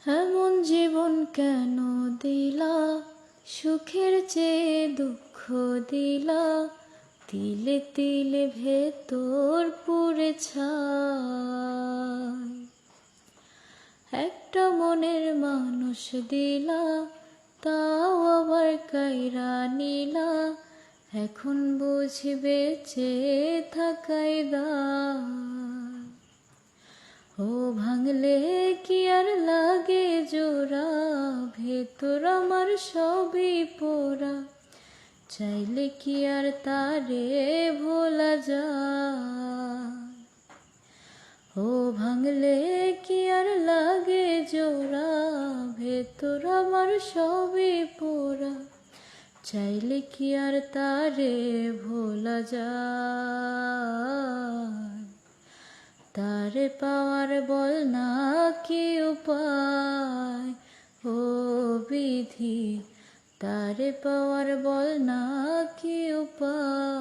এমন জীবন কেন দিলা, সুখের চেয়ে দুঃখ দিলা, তিলে তিলে ভেতর পুড়ে ছাই। একটা মনের মানুষ দিলা, তাও আবার কাইরা নিলা, এখন বুঝি বেঁচে থাকাই দায়। ও ভাঙলে কি আর লাগে জোড়া, ভেতর আমার সবই পোড়া, চাইলে কি আর তারে ভোলা যায়। ও ভাঙলে কি আর লাগে জোড়া, ভেতর আমার সবই পোড়া, চাইলে কি আর তারে ভোলা যায়। তারে পাওয়ার বল না কি উপায়, ও বিধি তারে পাওয়ার বল না কি উপায়।